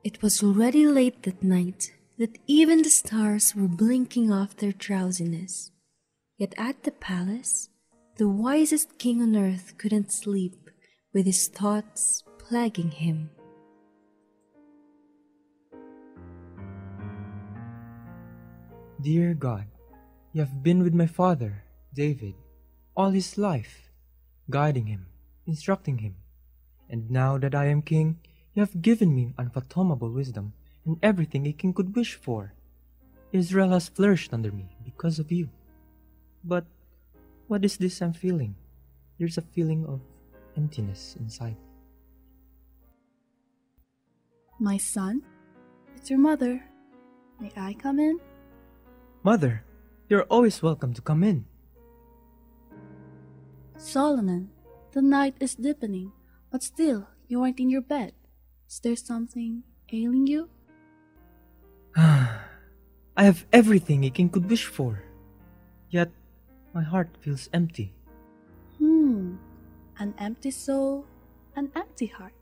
It was already late that night, that even the stars were blinking off their drowsiness. Yet at the palace, the wisest king on earth couldn't sleep, with his thoughts plaguing him. Dear God, you have been with my father, David, all his life, guiding him, instructing him. And now that I am king, you have given me unfathomable wisdom and everything a king could wish for. Israel has flourished under me because of you. But what is this I'm feeling? There's a feeling of emptiness inside. My son, it's your mother. May I come in? Mother, you're always welcome to come in. Solomon, the night is deepening, but still you aren't in your bed. Is there something ailing you? I have everything a king could wish for. Yet, my heart feels empty. An empty soul, an empty heart.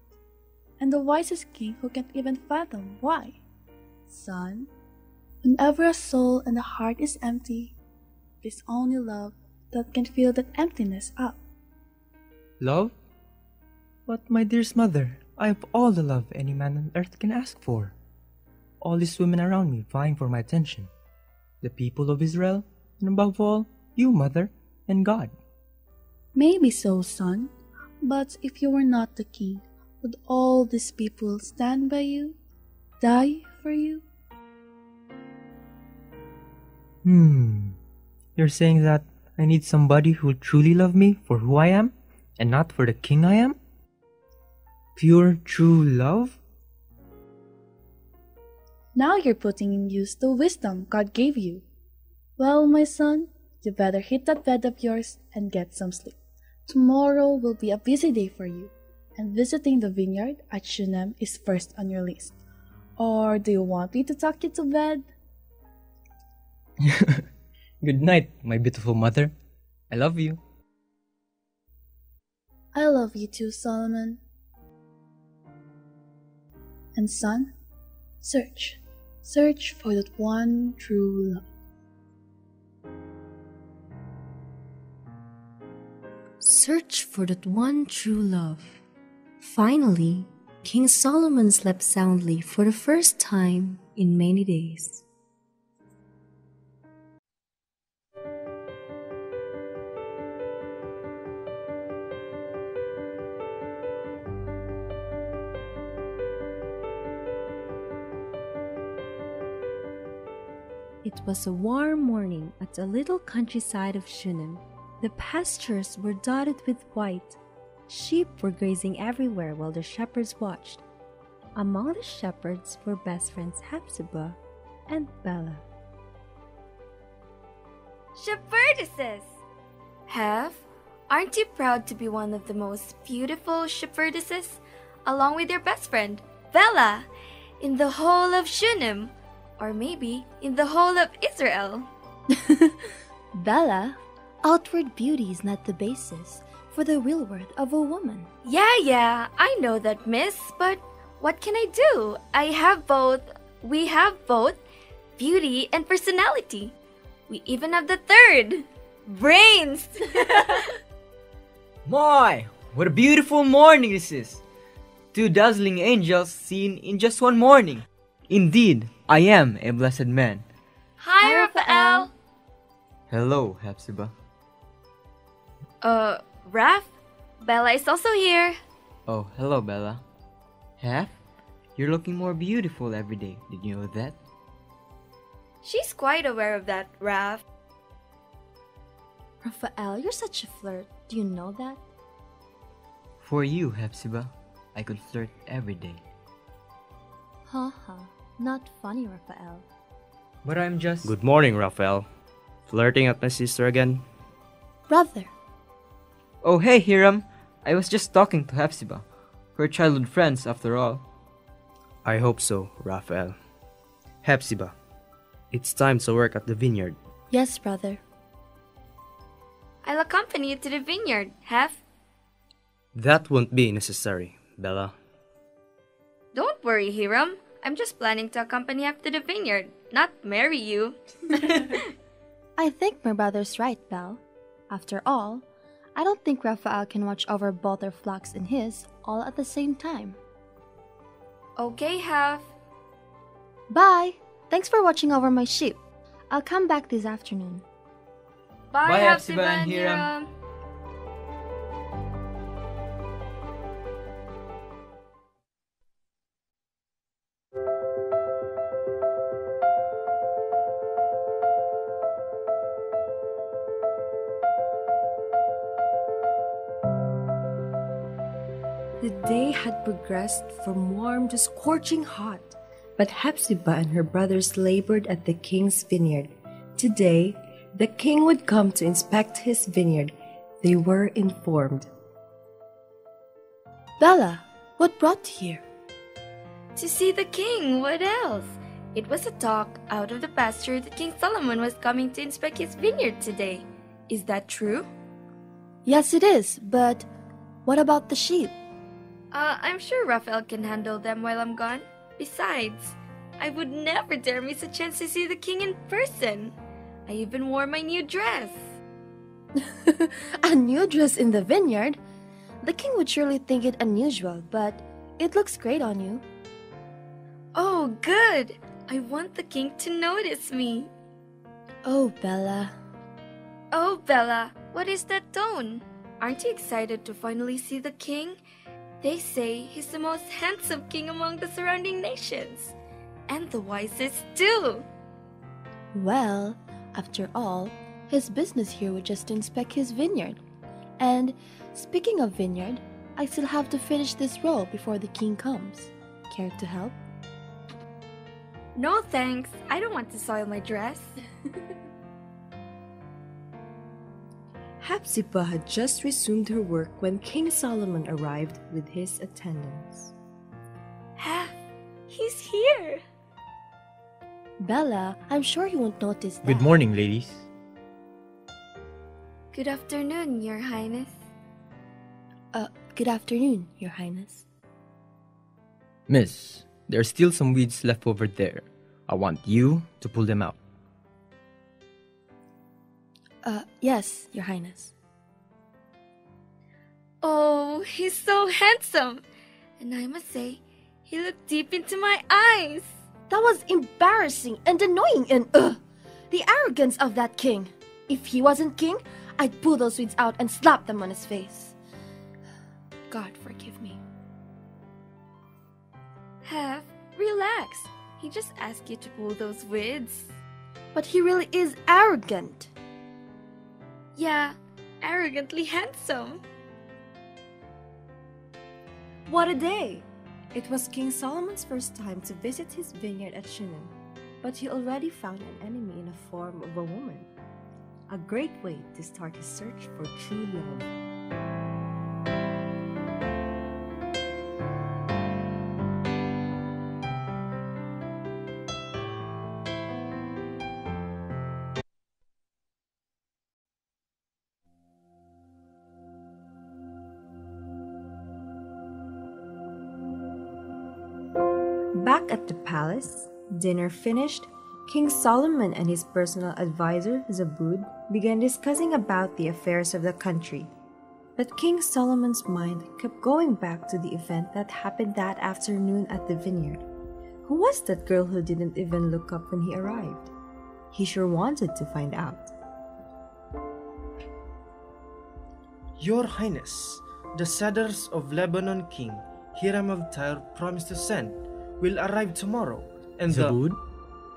And the wisest king who can't even fathom why. Son, whenever a soul and a heart is empty, it is only love that can fill that emptiness up. Love? But my dearest mother, I have all the love any man on earth can ask for. All these women around me vying for my attention. The people of Israel, and above all, you, mother, and God. Maybe so, son, but if you were not the king, would all these people stand by you, die for you? You're saying that I need somebody who will truly love me for who I am, and not for the king I am? Pure, true love? Now you're putting in use the wisdom God gave you. Well, my son, you better hit that bed of yours and get some sleep. Tomorrow will be a busy day for you, and visiting the vineyard at Shunem is first on your list. Or do you want me to tuck you to bed? Good night, my beautiful mother. I love you. I love you too, Solomon. And son, search for that one true love. Search for that one true love. Finally, King Solomon slept soundly for the first time in many days. It was a warm morning at the little countryside of Shunem. The pastures were dotted with white. Sheep were grazing everywhere while the shepherds watched. Among the shepherds were best friends Hephzibah and Bella. Shepherdesses! Hef, aren't you proud to be one of the most beautiful shepherdesses, along with your best friend, Bella, in the whole of Shunem, or maybe in the whole of Israel? Bella, outward beauty is not the basis for the real worth of a woman. Yeah, I know that, miss, but what can I do? We have both beauty and personality. We even have the third, brains. My, what a beautiful morning this is. 2 dazzling angels seen in just one morning. Indeed, I am a blessed man. Hi, Raphael. Hello, Hephzibah. Raph, Bella is also here. Oh, hello, Bella. Hef, you're looking more beautiful every day. Did you know that? She's quite aware of that, Raph. Raphael, you're such a flirt. Do you know that? For you, Hephzibah, I could flirt every day. Haha, not funny, Raphael. But I'm just... Good morning, Raphael. Flirting at my sister again? Brother. Oh, hey, Hiram. I was just talking to Hephzibah. We're childhood friends, after all. I hope so, Raphael. Hephzibah, it's time to work at the vineyard. Yes, brother. I'll accompany you to the vineyard, Hef. That won't be necessary, Bella. Don't worry, Hiram. I'm just planning to accompany you to the vineyard, not marry you. I think my brother's right, Belle. After all, I don't think Raphael can watch over both our flocks and his all at the same time. Okay, Hef. Bye! Thanks for watching over my sheep. I'll come back this afternoon. Bye, Hepzibah Hepzibah and and Hiram. Hiram. The day had progressed from warm to scorching hot, but Hepzibah and her brothers labored at the king's vineyard. Today, the king would come to inspect his vineyard. They were informed. Bella, what brought you here? To see the king, what else? It was a talk out of the pasture that King Solomon was coming to inspect his vineyard today. Is that true? Yes, it is, but what about the sheep? I'm sure Raphael can handle them while I'm gone. Besides, I would never dare miss a chance to see the king in person. I even wore my new dress. A new dress in the vineyard? The king would surely think it unusual, but it looks great on you. Oh, good! I want the king to notice me. Oh, Bella. Oh, Bella, what is that tone? Aren't you excited to finally see the king? They say he's the most handsome king among the surrounding nations. And the wisest, too. Well, after all, his business here was just to inspect his vineyard. And speaking of vineyard, I still have to finish this roll before the king comes. Care to help? No thanks, I don't want to soil my dress. Hepzibah had just resumed her work when King Solomon arrived with his attendants. Hef, he's here. Bella, I'm sure you won't notice that. Good morning, ladies. Good afternoon, Your Highness. Good afternoon, Your Highness. Miss, there are still some weeds left over there. I want you to pull them out. Yes, Your Highness. Oh, he's so handsome. And I must say, he looked deep into my eyes. That was embarrassing and annoying and the arrogance of that king. If he wasn't king, I'd pull those weeds out and slap them on his face. God forgive me. Hef, relax. He just asked you to pull those weeds. But he really is arrogant. Yeah, arrogantly handsome. What a day! It was King Solomon's first time to visit his vineyard at Shunem, but he already found an enemy in the form of a woman. A great way to start his search for true love. Back at the palace, dinner finished, King Solomon and his personal advisor, Zabud, began discussing about the affairs of the country. But King Solomon's mind kept going back to the event that happened that afternoon at the vineyard. Who was that girl who didn't even look up when he arrived? He sure wanted to find out. Your Highness, the cedars of Lebanon King Hiram of Tyre promised to send will arrive tomorrow, and Zabud,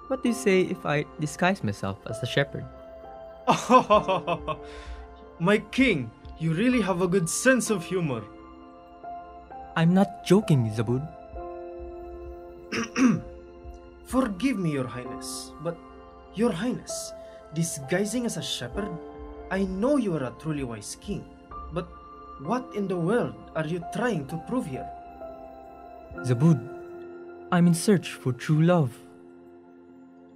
what do you say if I disguise myself as a shepherd? My king, you really have a good sense of humor. I'm not joking, Zabud. Forgive me, Your Highness, but Your Highness, disguising as a shepherd? I know you are a truly wise king, but what in the world are you trying to prove here? Zabud, I'm in search for true love.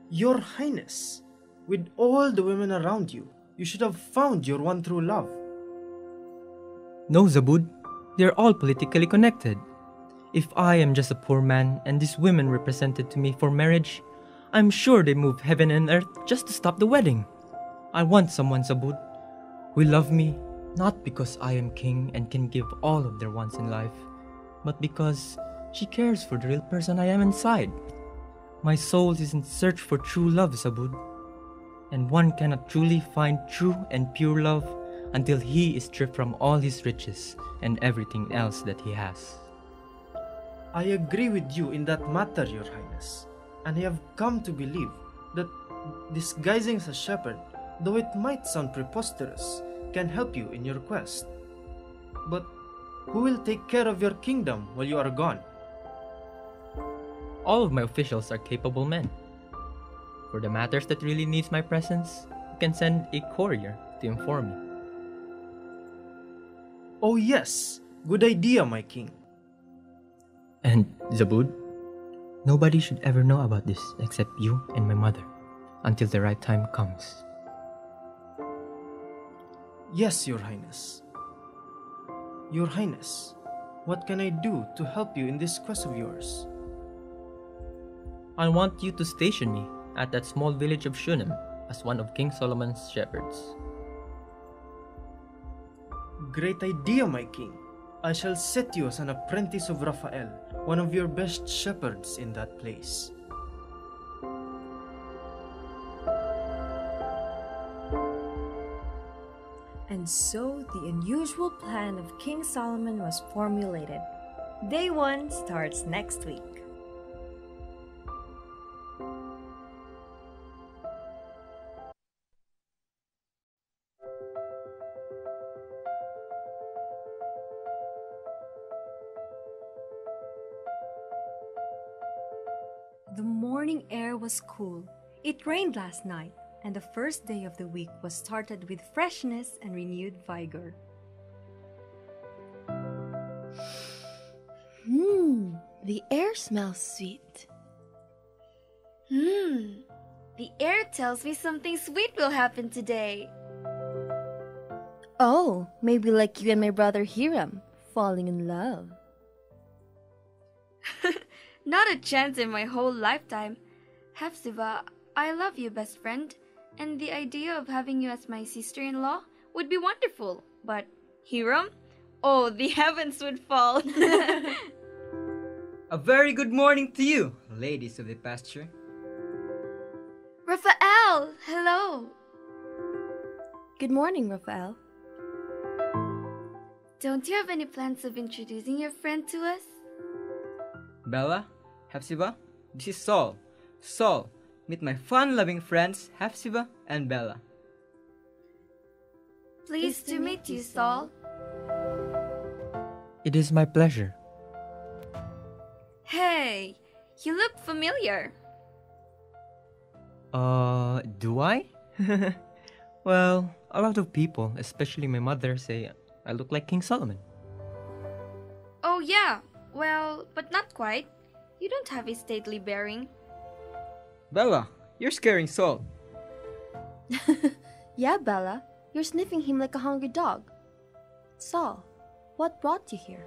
Your Highness, with all the women around you, you should have found your one true love. No, Zabud, they're all politically connected. If I am just a poor man and these women were presented to me for marriage, I'm sure they move heaven and earth just to stop the wedding. I want someone, Zabud, who will love me, not because I am king and can give all of their wants in life, but because she cares for the real person I am inside. My soul is in search for true love, Zabud, and one cannot truly find true and pure love until he is stripped from all his riches and everything else that he has. I agree with you in that matter, Your Highness, and I have come to believe that disguising as a shepherd, though it might sound preposterous, can help you in your quest. But who will take care of your kingdom while you are gone? All of my officials are capable men. For the matters that really needs my presence, you can send a courier to inform me. Oh yes, good idea, my king. And Zabud, nobody should ever know about this except you and my mother, until the right time comes. Yes, Your Highness. Your Highness, what can I do to help you in this quest of yours? I want you to station me at that small village of Shunem as one of King Solomon's shepherds. Great idea, my king. I shall set you as an apprentice of Raphael, one of your best shepherds in that place. And so the unusual plan of King Solomon was formulated. Day 1 starts next week. The morning air was cool. It rained last night, and the first day of the week was started with freshness and renewed vigor. The air smells sweet. The air tells me something sweet will happen today. Oh, maybe like you and my brother Hiram, falling in love. Not a chance in my whole lifetime. Hephzibah, I love you, best friend, and the idea of having you as my sister-in-law would be wonderful. But Hiram? Oh, the heavens would fall. A very good morning to you, ladies of the pasture. Raphael, hello. Good morning, Raphael. Don't you have any plans of introducing your friend to us? Bella, Hephzibah, this is Saul. Saul, meet my fun-loving friends Hephzibah and Bella. Pleased to meet you, Saul. It is my pleasure. Hey, you look familiar. Do I? Well, a lot of people, especially my mother, say I look like King Solomon. Oh yeah, well, but not quite. You don't have a stately bearing. Bella, you're scaring Saul. Yeah, Bella, you're sniffing him like a hungry dog. Saul, what brought you here?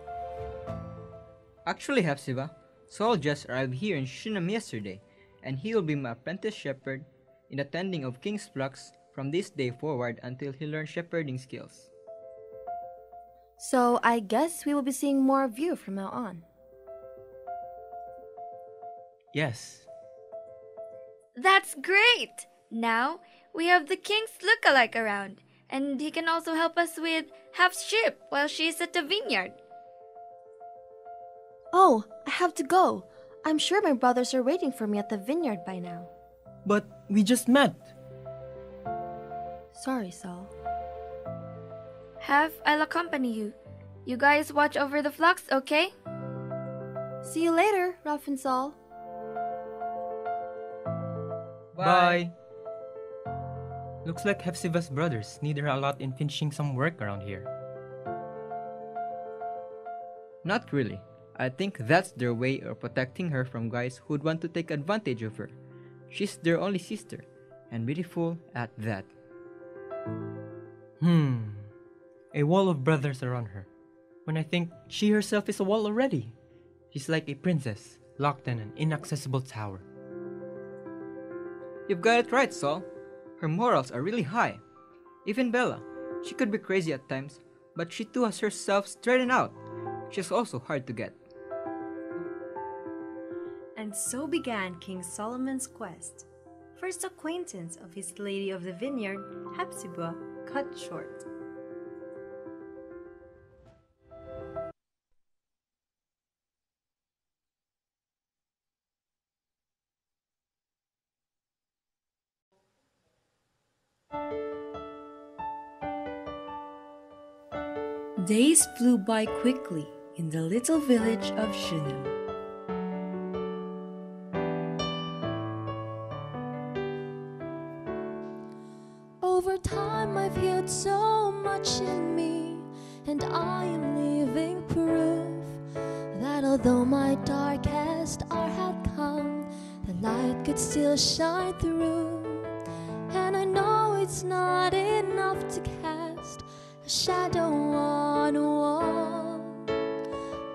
Actually, Hephzibah, Saul just arrived here in Shunem yesterday, and he will be my apprentice shepherd in the tending of king's flocks from this day forward until he learns shepherding skills. So I guess we will be seeing more of you from now on. Yes. That's great! Now, we have the king's look-alike around, and he can also help us with Hef's ship while she is at the vineyard. Oh, I have to go. I'm sure my brothers are waiting for me at the vineyard by now. But we just met. Sorry, Saul. Hef, I'll accompany you. You guys watch over the flocks, okay? See you later, Raph and Saul. Bye. Looks like Hephzibah's brothers need her a lot in finishing some work around here. Not really. I think that's their way of protecting her from guys who'd want to take advantage of her. She's their only sister, and beautiful at that. A wall of brothers around her, when I think she herself is a wall already. She's like a princess, locked in an inaccessible tower. You've got it right, Saul. Her morals are really high. Even Bella, she could be crazy at times, but she too has herself straightened out. She's also hard to get. And so began King Solomon's quest. First acquaintance of his lady of the vineyard, Hephzibah, cut short. Days flew by quickly in the little village of Shunem. Over time I've healed so much in me, and I am living proof that although my darkest hour had come, the light could still shine through. And I know it's not enough to cast a shadow on a wall.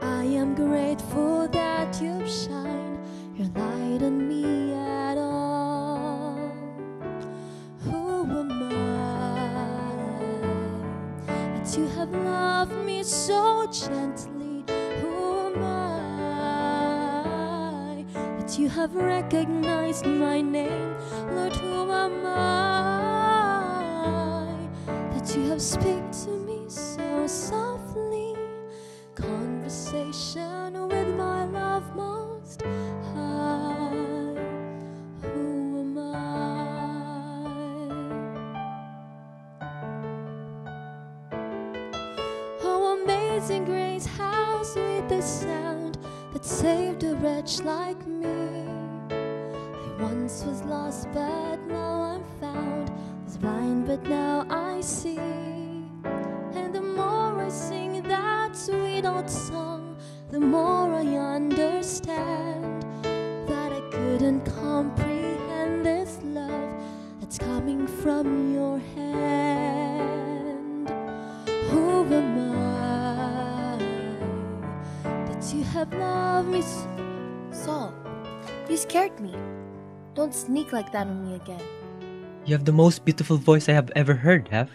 I am grateful that you've shined your light on me at all. Who am I that you have loved me so gently? Who am I that you have recognized my name? Lord, who am I that you have speak to me so softly? Conversation with my love most high. Who am I? Oh, amazing grace, how sweet the sound that saved a wretch like me. I once was lost, but now I'm found, was blind, but now I see. And the more I sing that sweet old song, the more I understand that I couldn't comprehend this love that's coming from your hand. Who am I that you have loved me so? Saul, you scared me. Don't sneak like that on me again. You have the most beautiful voice I have ever heard, Hef.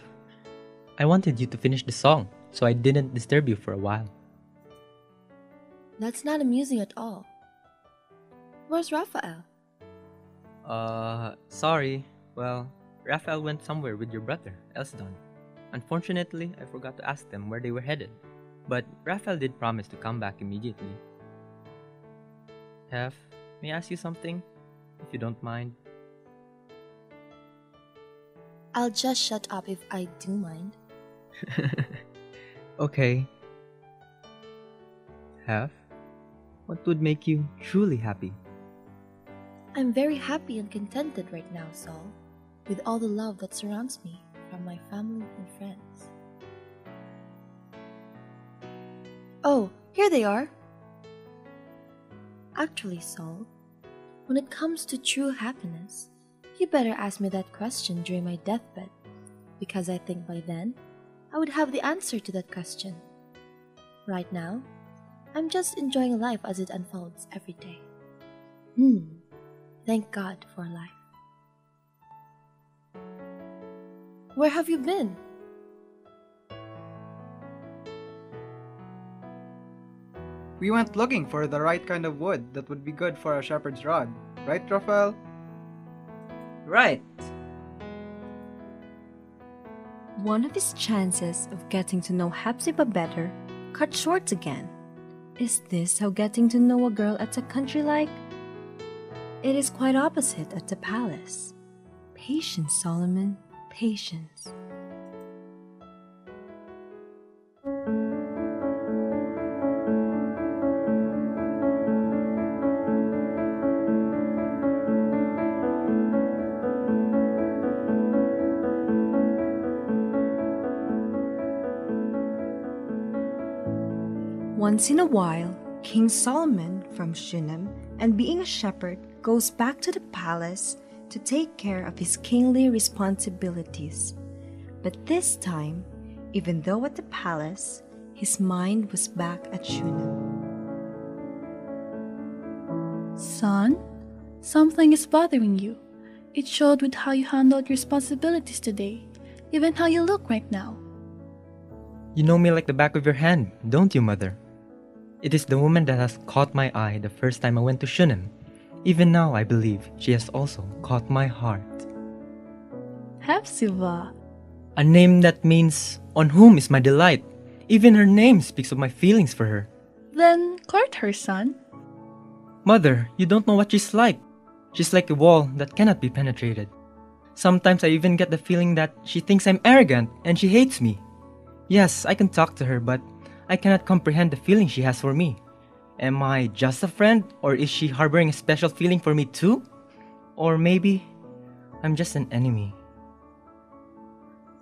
I wanted you to finish the song, so I didn't disturb you for a while. That's not amusing at all. Where's Raphael? Sorry. Well, Raphael went somewhere with your brother, Elsdon. Unfortunately, I forgot to ask them where they were headed. But Raphael did promise to come back immediately. Hef, may I ask you something? If you don't mind. I'll just shut up if I do mind. Okay. Hef, what would make you truly happy? I'm very happy and contented right now, Saul, with all the love that surrounds me from my family and friends. Oh, here they are! Actually, Saul, when it comes to true happiness, you better ask me that question during my deathbed, because I think by then, I would have the answer to that question. Right now, I'm just enjoying life as it unfolds every day. Thank God for life. Where have you been? We went looking for the right kind of wood that would be good for a shepherd's rod. Right, Raphael? Right. One of his chances of getting to know Hephzibah better cut short again. Is this how getting to know a girl at a country like? It is quite opposite at the palace. Patience, Solomon, patience. Once in a while, King Solomon from Shunem, and being a shepherd, goes back to the palace to take care of his kingly responsibilities. But this time, even though at the palace, his mind was back at Shunem. Son, something is bothering you. It showed with how you handled your responsibilities today, even how you look right now. You know me like the back of your hand, don't you, Mother? It is the woman that has caught my eye the first time I went to Shunem. Even now, I believe she has also caught my heart. Hepzibah. A name that means, on whom is my delight. Even her name speaks of my feelings for her. Then court her, son. Mother, you don't know what she's like. She's like a wall that cannot be penetrated. Sometimes I even get the feeling that she thinks I'm arrogant and she hates me. Yes, I can talk to her, but I cannot comprehend the feeling she has for me. Am I just a friend, or is she harboring a special feeling for me too? Or maybe I'm just an enemy.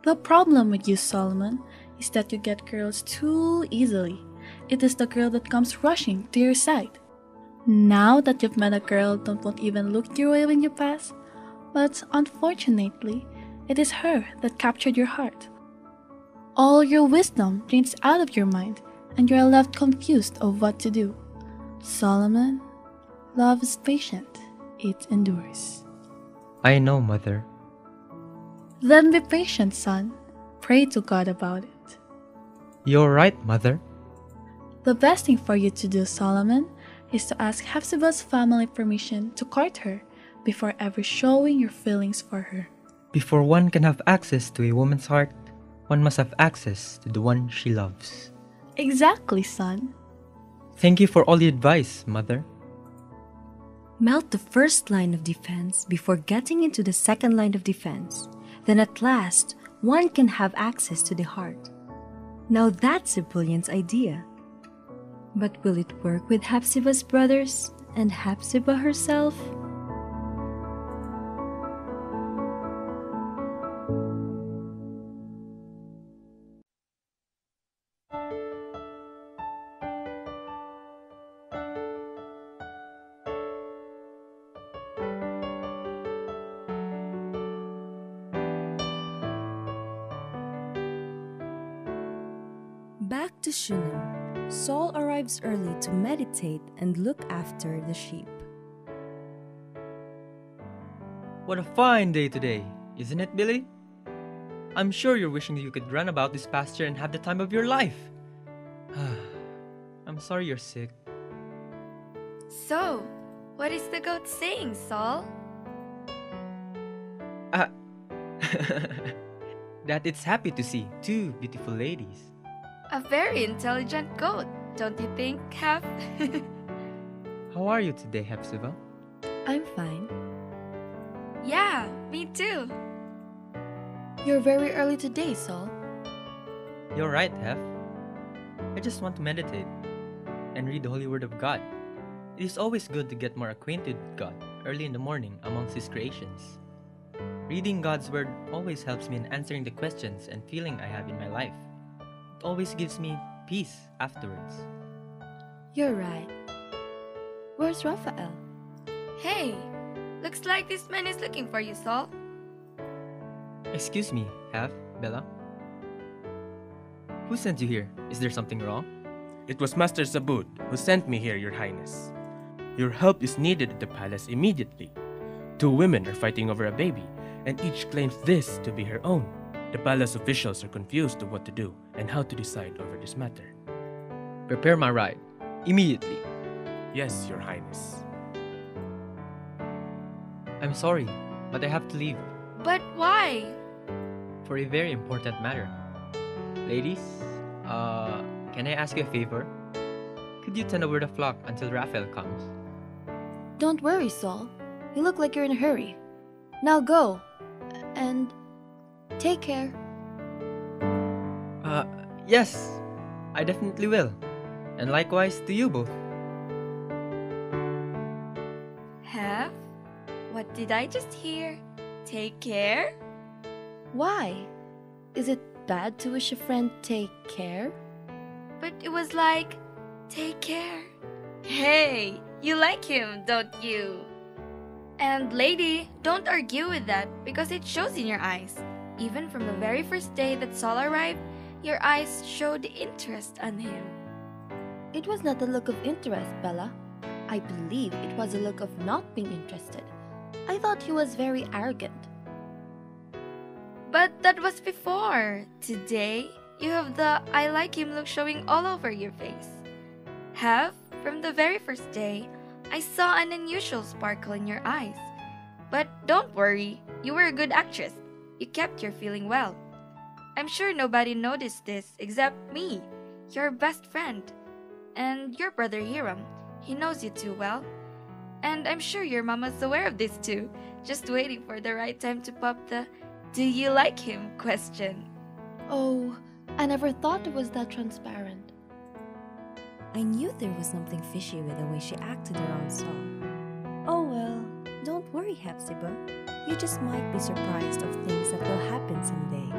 The problem with you, Solomon, is that you get girls too easily. It is the girl that comes rushing to your side. Now that you've met a girl that won't even look your way when you pass, but unfortunately, it is her that captured your heart. All your wisdom drains out of your mind, and you are left confused of what to do. Solomon, love is patient, it endures. I know, Mother. Then be patient, son. Pray to God about it. You're right, Mother. The best thing for you to do, Solomon, is to ask Hepzibah's family permission to court her before ever showing your feelings for her. Before one can have access to a woman's heart, one must have access to the one she loves. Exactly, son. Thank you for all the advice, Mother. Melt the first line of defense before getting into the second line of defense. Then at last, one can have access to the heart. Now that's a brilliant idea. But will it work with Hepzibah's brothers and Hepzibah herself? Back to Shunem, Saul arrives early to meditate and look after the sheep. What a fine day today, isn't it, Billy? I'm sure you're wishing you could run about this pasture and have the time of your life. I'm sorry you're sick. So, what is the goat saying, Saul? That it's happy to see two beautiful ladies. A very intelligent goat, don't you think, Hef? How are you today, Hepzibah? I'm fine. Yeah, me too. You're very early today, Saul. You're right, Hef. I just want to meditate and read the Holy Word of God. It is always good to get more acquainted with God early in the morning amongst His creations. Reading God's Word always helps me in answering the questions and feeling I have in my life. It always gives me peace afterwards. You're right. Where's Raphael? Hey, looks like this man is looking for you, Saul. Excuse me, Hef, Bella. Who sent you here? Is there something wrong? It was Master Zabud who sent me here, Your Highness. Your help is needed at the palace immediately. 2 women are fighting over a baby, and each claims this to be her own. The palace officials are confused of what to do and how to decide over this matter. Prepare my ride. Immediately. Yes, Your Highness. I'm sorry, but I have to leave. But why? For a very important matter. Ladies, can I ask you a favor? Could you tend over the flock until Raphael comes? Don't worry, Saul. You look like you're in a hurry. Now go. And take care. Yes, I definitely will. And likewise to you both. Hef? What did I just hear? Take care? Why? Is it bad to wish a friend take care? But it was like, take care. Hey, you like him, don't you? And lady, don't argue with that because it shows in your eyes. Even from the very first day that Saul arrived, your eyes showed interest on him. It was not a look of interest, Bella. I believe it was a look of not being interested. I thought he was very arrogant. But that was before. Today, you have the I like him look showing all over your face. Have, from the very first day, I saw an unusual sparkle in your eyes. But don't worry, you were a good actress. You kept your feeling well. I'm sure nobody noticed this except me, your best friend. And your brother Hiram. He knows you too well. And I'm sure your mama's aware of this too, just waiting for the right time to pop the "Do you like him?" question. Oh, I never thought it was that transparent. I knew there was something fishy with the way she acted around Saul. Oh well, don't worry, Hepzibah. You just might be surprised of things that will happen someday.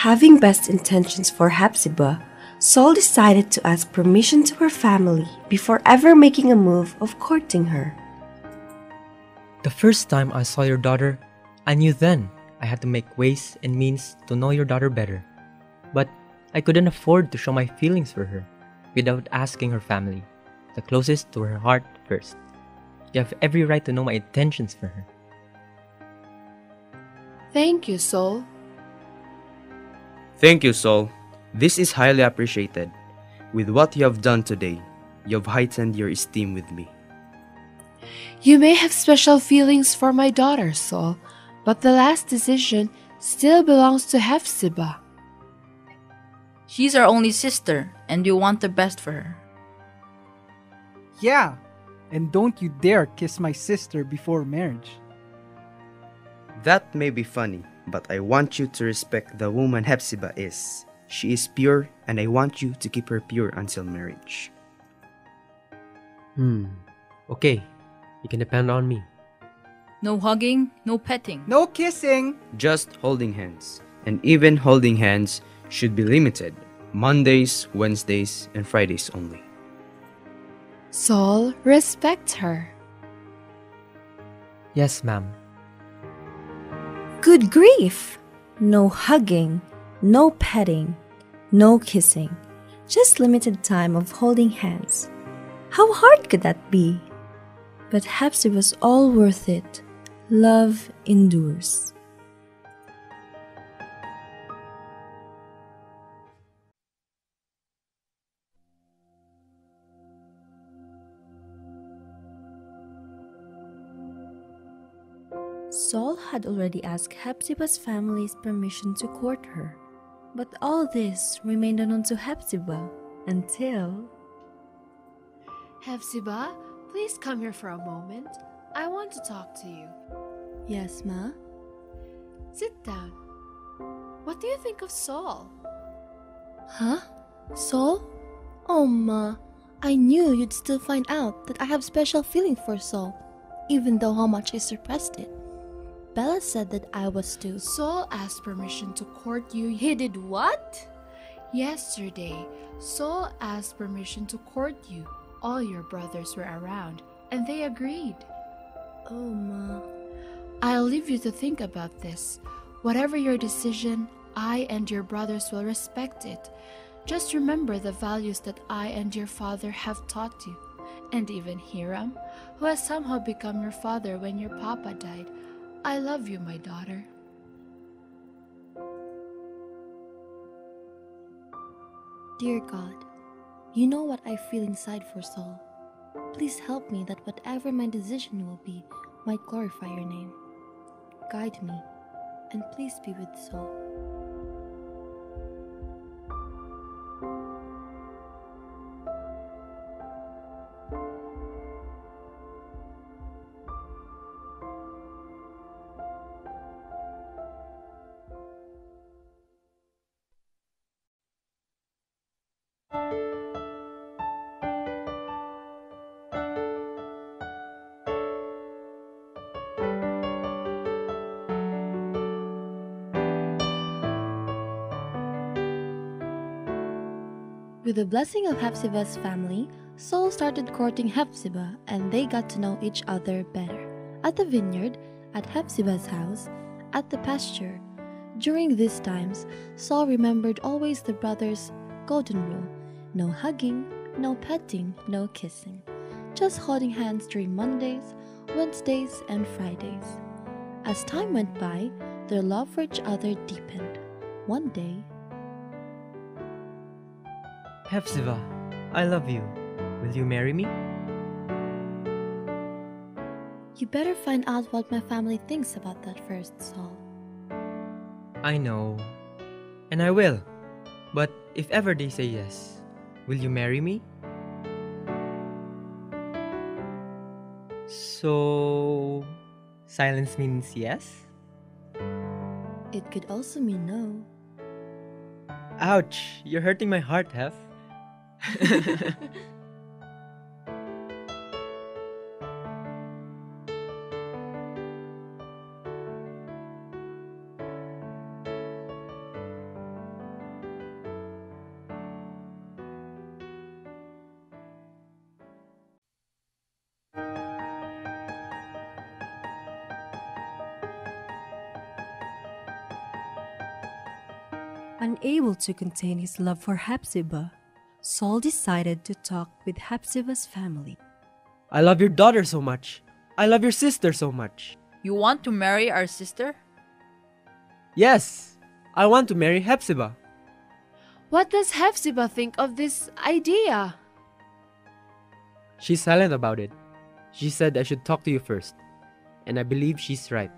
Having best intentions for Hepzibah, Saul decided to ask permission to her family before ever making a move of courting her. The first time I saw your daughter, I knew then I had to make ways and means to know your daughter better. But I couldn't afford to show my feelings for her without asking her family, the closest to her heart, first. You have every right to know my intentions for her. Thank you, Saul. Thank you, Saul. This is highly appreciated. With what you have done today, you have heightened your esteem with me. You may have special feelings for my daughter, Saul, but the last decision still belongs to Hepzibah. She's our only sister, and you want the best for her. Yeah, and don't you dare kiss my sister before marriage. That may be funny, but I want you to respect the woman Hepzibah is. She is pure, and I want you to keep her pure until marriage. Okay, you can depend on me. No hugging, no petting. No kissing! Just holding hands. And even holding hands should be limited. Mondays, Wednesdays, and Fridays only. Saul, respect her. Yes, ma'am. Good grief! No hugging, no petting, no kissing. Just limited time of holding hands. How hard could that be? But perhaps it was all worth it. Love endures. Saul had already asked Hepzibah's family's permission to court her, but all this remained unknown to Hepzibah until... Hepzibah, please come here for a moment. I want to talk to you. Yes, Ma? Sit down. What do you think of Saul? Huh? Saul? Oh, Ma, I knew you'd still find out that I have special feeling for Saul, even though how much I suppressed it. Bella said that I was to... Saul asked permission to court you. He did what? Yesterday, Saul asked permission to court you. All your brothers were around, and they agreed. Oh, Ma. I'll leave you to think about this. Whatever your decision, I and your brothers will respect it. Just remember the values that I and your father have taught you. And even Hiram, who has somehow become your father when your papa died. I love you, my daughter. Dear God, you know what I feel inside for Saul. Please help me that whatever my decision will be might glorify your name. Guide me, and please be with Saul. With the blessing of Hephzibah's family, Saul started courting Hephzibah, and they got to know each other better. At the vineyard, at Hephzibah's house, at the pasture. During these times, Saul remembered always the brothers' golden rule: no hugging, no petting, no kissing. Just holding hands during Mondays, Wednesdays, and Fridays. As time went by, their love for each other deepened. One day, Hephzibah, I love you. Will you marry me? you better find out what my family thinks about that first, Saul. I know. And I will. But if ever they say yes, will you marry me? So, silence means yes? It could also mean no. Ouch! You're hurting my heart, Hef. Unable to contain his love for Hephzibah, Saul decided to talk with Hephzibah's family. I love your daughter so much. I love your sister so much. You want to marry our sister? Yes, I want to marry Hephzibah. What does Hephzibah think of this idea? She's silent about it. She said I should talk to you first. And I believe she's right.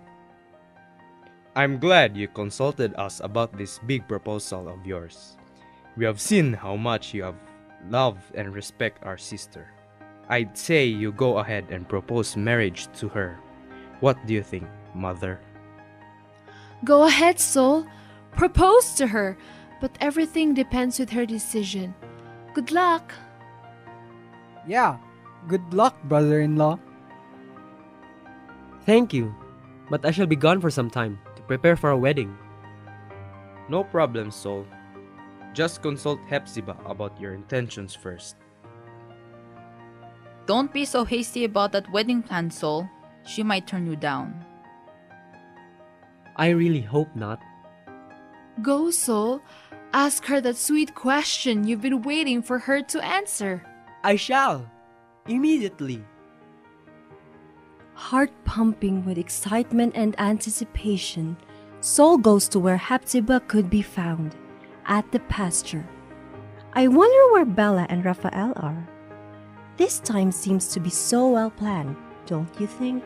I'm glad you consulted us about this big proposal of yours. We have seen how much you have loved and respect our sister. I'd say you go ahead and propose marriage to her. What do you think, Mother? Go ahead, Saul. Propose to her, but everything depends with her decision. Good luck. Yeah, good luck, brother-in-law. Thank you. But I shall be gone for some time to prepare for a wedding. No problem, Saul. Just consult Hephzibah about your intentions first. Don't be so hasty about that wedding plan, Saul. She might turn you down. I really hope not. Go, Saul. Ask her that sweet question you've been waiting for her to answer. I shall. Immediately. Heart pumping with excitement and anticipation, Saul goes to where Hephzibah could be found, at the pasture. I wonder where Bella and Raphael are. This time seems to be so well planned, don't you think?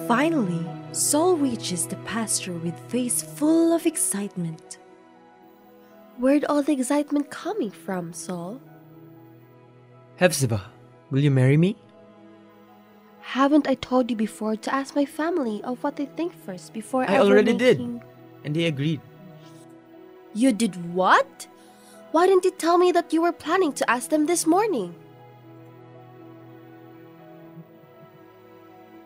Finally, Saul reaches the pasture with face full of excitement. Where'd all the excitement coming from, Saul? Hephzibah, will you marry me? Haven't I told you before to ask my family of what they think first before I ever already making... did. And they agreed. You did what? Why didn't you tell me that you were planning to ask them this morning?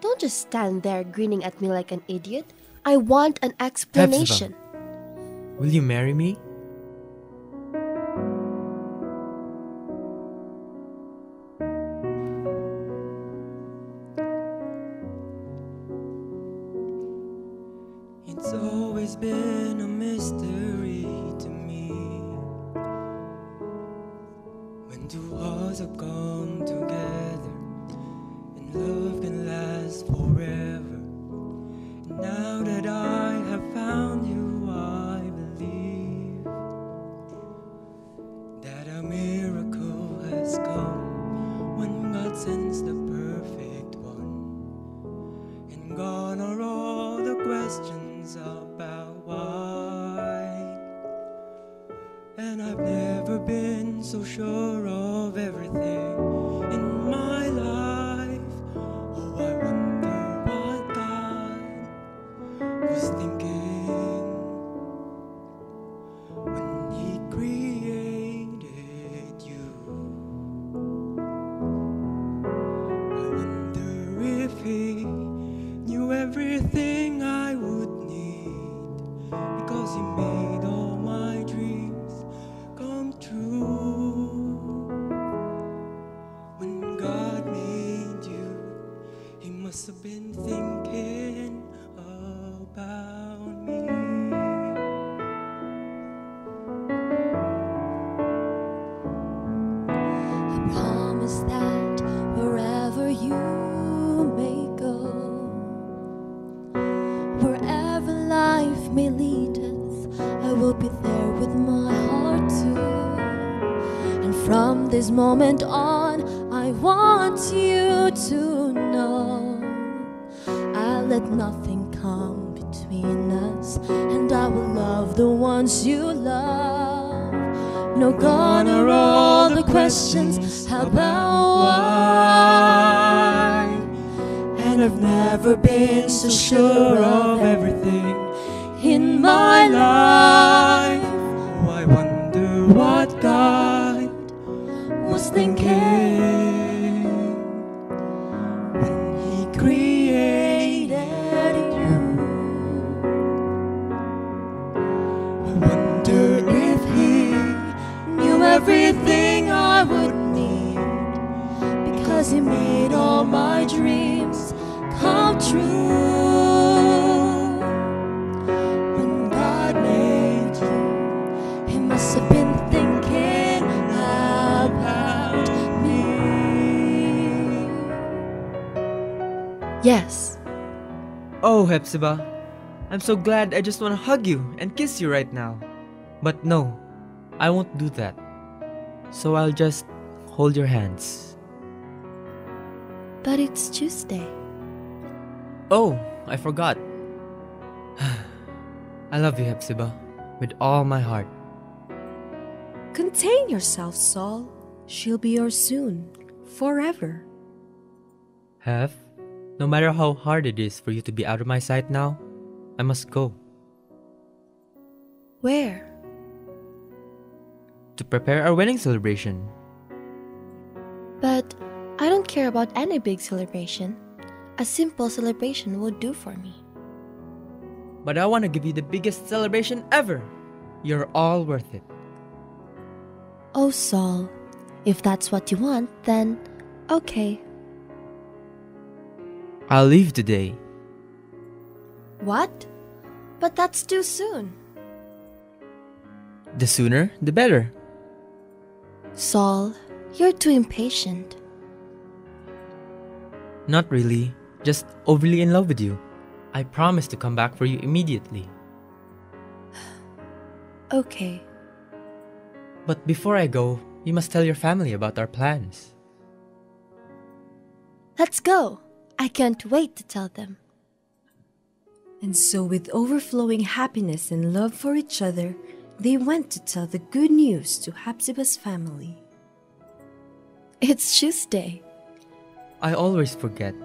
Don't just stand there grinning at me like an idiot. I want an explanation. Hephzibah, will you marry me? It's always been a mystery to me when two hearts have come together and love can last forever. And now that I have found you, I believe that a miracle has come when God sends the perfect one. And gone are all the questions about why. And I've never been so sure of everything in my life. everything I would need, because you made all my dreams come true. When God made you, He must have been thinking about me. I promise that wherever you may go, wherever life may lead us, I will be there with my heart too. And from this moment on, I want you to know I'll let nothing come between us, and I will love the ones you love. No, gone are all the questions about why. And I've never been so sure of everything in my life. Oh, I wonder what God Was thinking when He created you. I wonder if he knew everything I would need, because he made all my dreams come true. When God made you, He must have been thinking about me. Yes. Oh, Hepzibah, I'm so glad. I just want to hug you and kiss you right now. But no, I won't do that. So I'll just hold your hands. But it's Tuesday. Oh, I forgot. I love you, Hepzibah, with all my heart. Contain yourself, Saul. She'll be yours soon, forever. Hef, no matter how hard it is for you to be out of my sight now, I must go. Where? To prepare our wedding celebration. But I don't care about any big celebration. A simple celebration would do for me. But I want to give you the biggest celebration ever. You're all worth it. Oh, Saul, if that's what you want, then okay. I'll leave today. What? But that's too soon. The sooner, the better. Saul, you're too impatient. Not really, just overly in love with you. I promise to come back for you immediately. Okay. But before I go, you must tell your family about our plans. Let's go. I can't wait to tell them. And so, with overflowing happiness and love for each other, they went to tell the good news to Hepzibah's family. It's Tuesday. I always forget.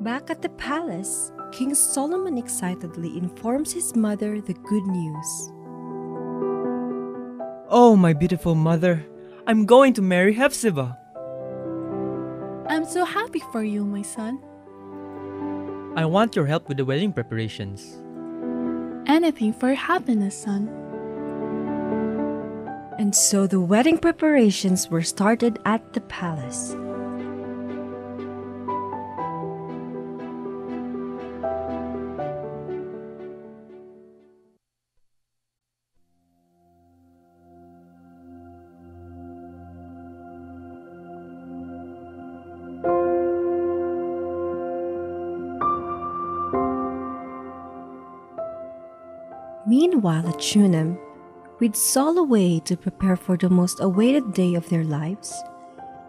Back at the palace, King Solomon excitedly informs his mother the good news. Oh, my beautiful mother, I'm going to marry Hepzibah. I'm so happy for you, my son. I want your help with the wedding preparations. Anything for your happiness, son. And so the wedding preparations were started at the palace. Meanwhile at Shunem, with Saul away to prepare for the most awaited day of their lives,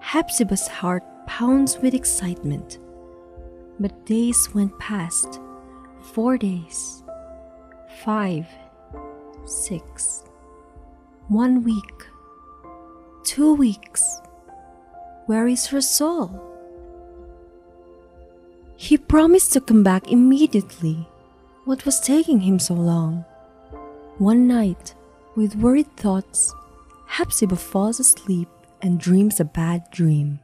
Hepzibah's heart pounds with excitement. But days went past, 4 days, 5, 6, 1 week, 2 weeks. Where is her Saul? He promised to come back immediately. What was taking him so long? One night, with worried thoughts, Hepzibah falls asleep and dreams a bad dream.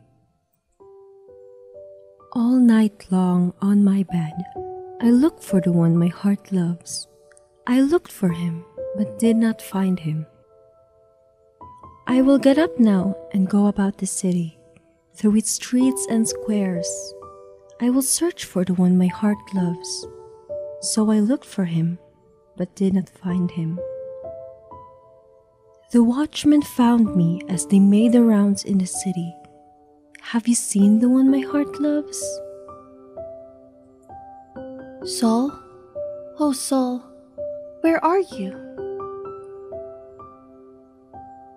All night long on my bed, I looked for the one my heart loves. I looked for him, but did not find him. I will get up now and go about the city, through its streets and squares. I will search for the one my heart loves. So I looked for him, but did not find him. The watchmen found me as they made the rounds in the city. Have you seen the one my heart loves? Saul? Oh, Saul, where are you?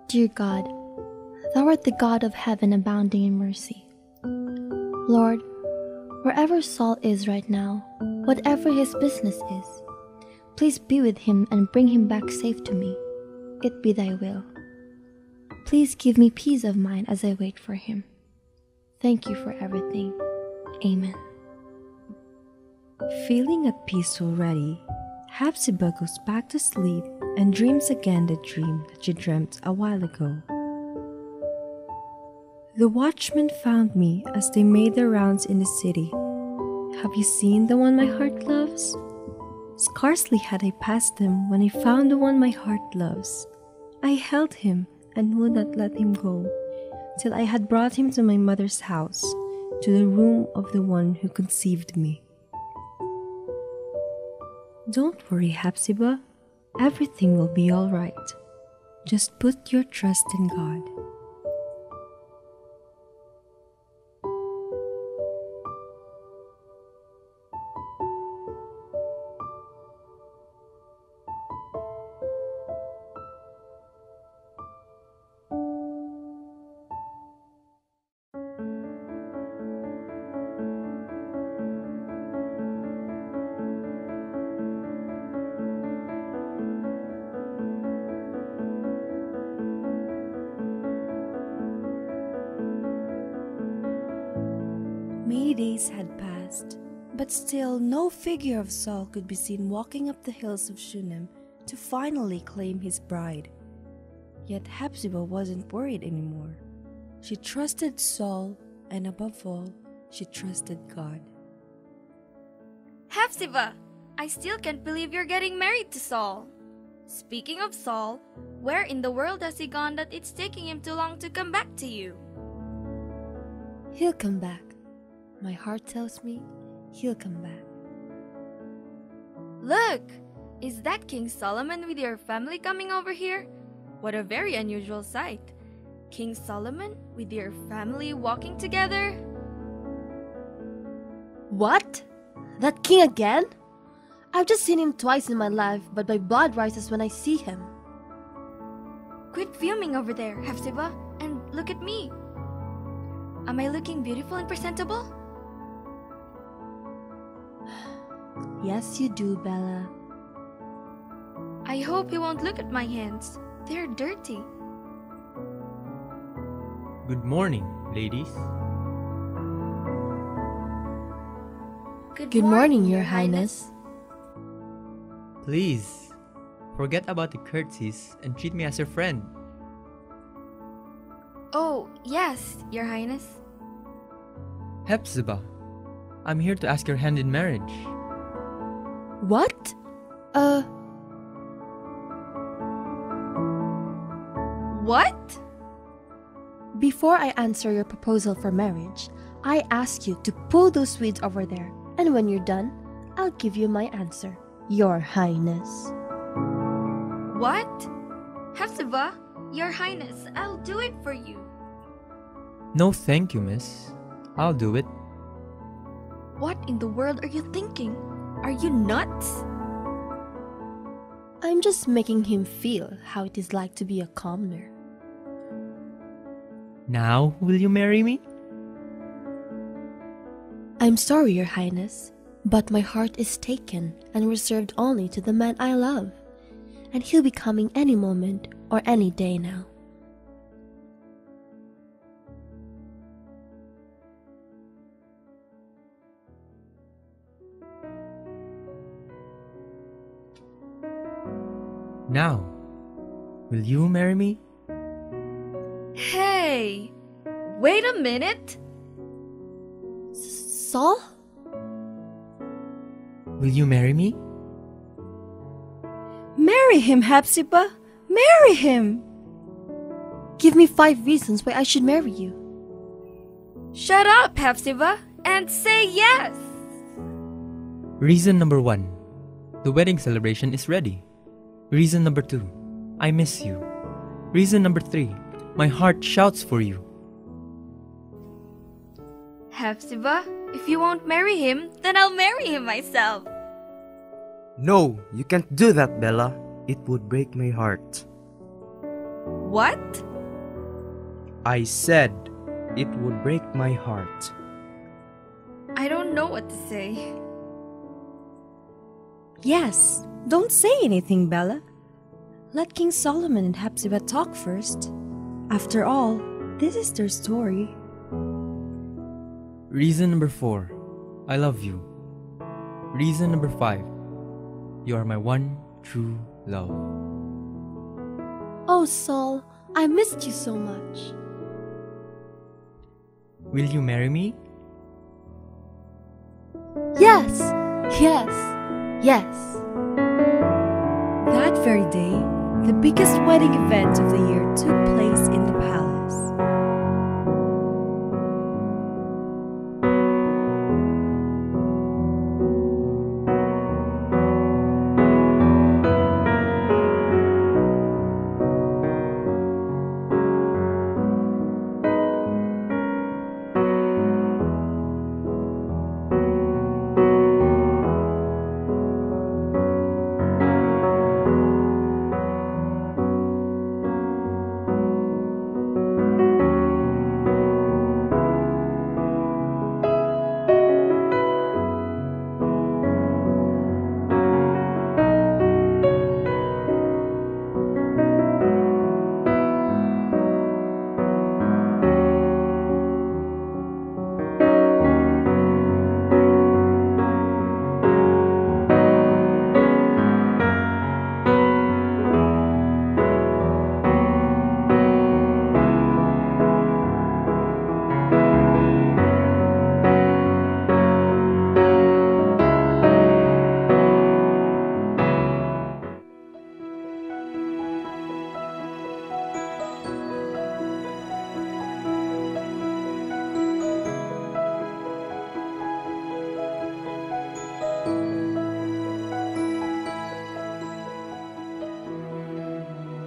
Dear God, Thou art the God of heaven abounding in mercy. Lord, wherever Saul is right now, whatever his business is, please be with him and bring him back safe to me. It be Thy will. Please give me peace of mind as I wait for him. Thank you for everything. Amen. Feeling at peace already, Hepzibah goes back to sleep and dreams again the dream that she dreamt a while ago. The watchmen found me as they made their rounds in the city. Have you seen the one my heart loves? Scarcely had I passed them when I found the one my heart loves. I held him and would not let him go, till I had brought him to my mother's house, to the room of the one who conceived me. Don't worry, Hepzibah. Everything will be all right. Just put your trust in God. Many days had passed, but still no figure of Saul could be seen walking up the hills of Shunem to finally claim his bride. Yet Hepzibah wasn't worried anymore. She trusted Saul, and above all, she trusted God. Hepzibah, I still can't believe you're getting married to Saul. Speaking of Saul, where in the world has he gone that it's taking him too long to come back to you? He'll come back. My heart tells me he'll come back. Look! Is that King Solomon with your family coming over here? What a very unusual sight. King Solomon with your family walking together? What? That king again? I've just seen him twice in my life, but my blood rises when I see him. Quit fuming over there, Hepzibah, and look at me. Am I looking beautiful and presentable? Yes, you do, Bella. I hope he won't look at my hands. They're dirty. Good morning, ladies. Good morning, Your Highness. Please, forget about the curtsies and treat me as your friend. Oh, yes, Your Highness. Hepzibah, I'm here to ask your hand in marriage. What? What? Before I answer your proposal for marriage, I ask you to pull those weeds over there, and when you're done, I'll give you my answer, Your Highness. What? Hepzibah, Your Highness, I'll do it for you. No, thank you, miss. I'll do it. What in the world are you thinking? Are you nuts? I'm just making him feel how it is like to be a commoner. Now, will you marry me? I'm sorry, Your Highness, but my heart is taken and reserved only to the man I love, and he'll be coming any moment or any day now. Now, will you marry me? Hey, wait a minute. Saul? Will you marry me? Marry him, Hephzibah! Marry him! Give me 5 reasons why I should marry you. Shut up, Hephzibah, and say yes! Reason number 1. The wedding celebration is ready. Reason number 2. I miss you. Reason number 3. My heart shouts for you. Hephzibah, if you won't marry him, then I'll marry him myself. No, you can't do that, Bella. It would break my heart. What? I said it would break my heart. I don't know what to say. Yes, don't say anything, Bella. Let King Solomon and Hephzibah talk first. After all, this is their story. Reason number 4. I love you. Reason number 5. You are my one true love. Oh, Saul, I missed you so much. Will you marry me? Yes, yes, yes. That very day, the biggest wedding event of the year took place in the palace.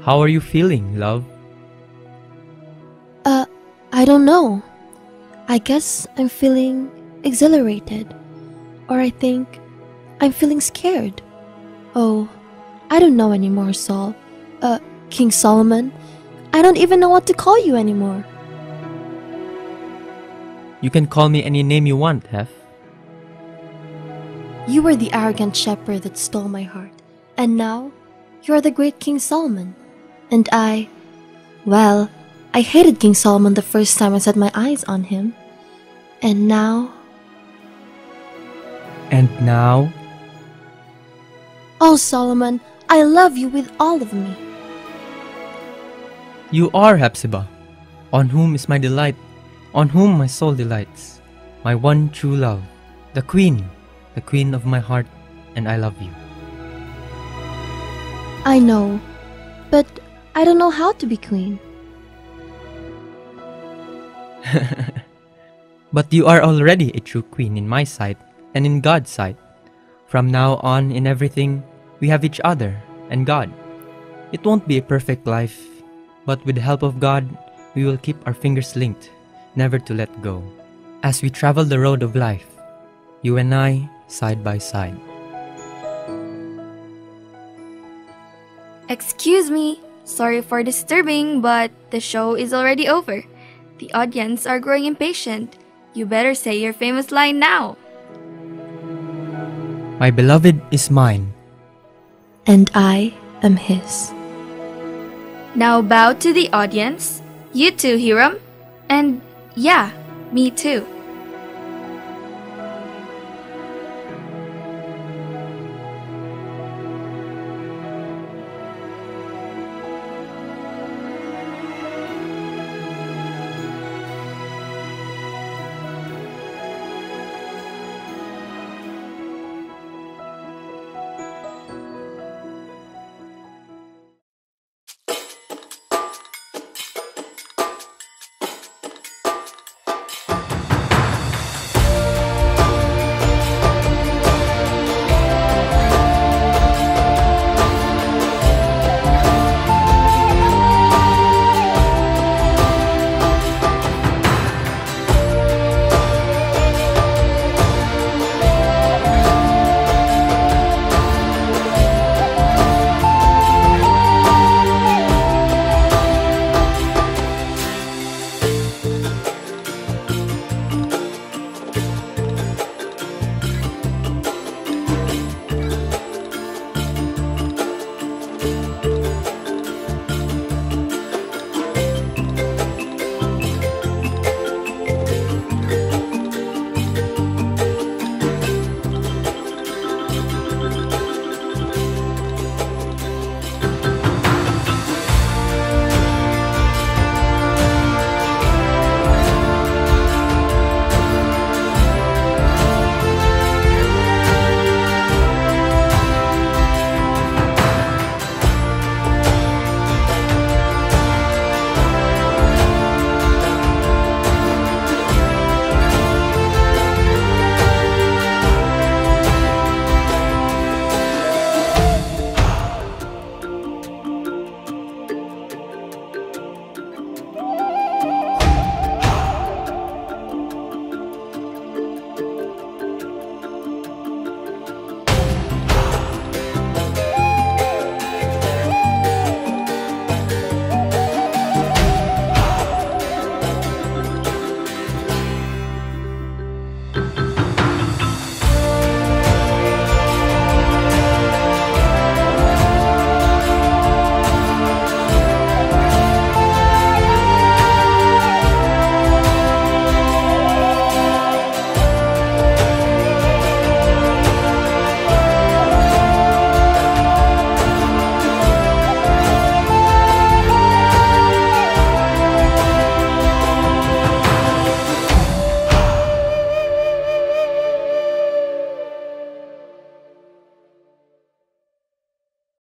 How are you feeling, love? I don't know. I guess I'm feeling exhilarated. Or I think I'm feeling scared. Oh, I don't know anymore, Saul. King Solomon, I don't even know what to call you anymore. You can call me any name you want, Hef. You were the arrogant shepherd that stole my heart. And now, you are the great King Solomon. And well, I hated King Solomon the first time I set my eyes on him. And now... And now? Oh, Solomon, I love you with all of me. You are Hephzibah, on whom is my delight, on whom my soul delights, my one true love, the queen of my heart, and I love you. I know, but I don't know how to be queen. But you are already a true queen in my sight and in God's sight. From now on, in everything, we have each other and God. It won't be a perfect life, but with the help of God, we will keep our fingers linked, never to let go. As we travel the road of life, you and I, side by side. Excuse me, sorry for disturbing, but the show is already over. The audience are growing impatient. You better say your famous line now. My beloved is mine. And I am his. Now bow to the audience. You too, Hiram. And yeah, me too.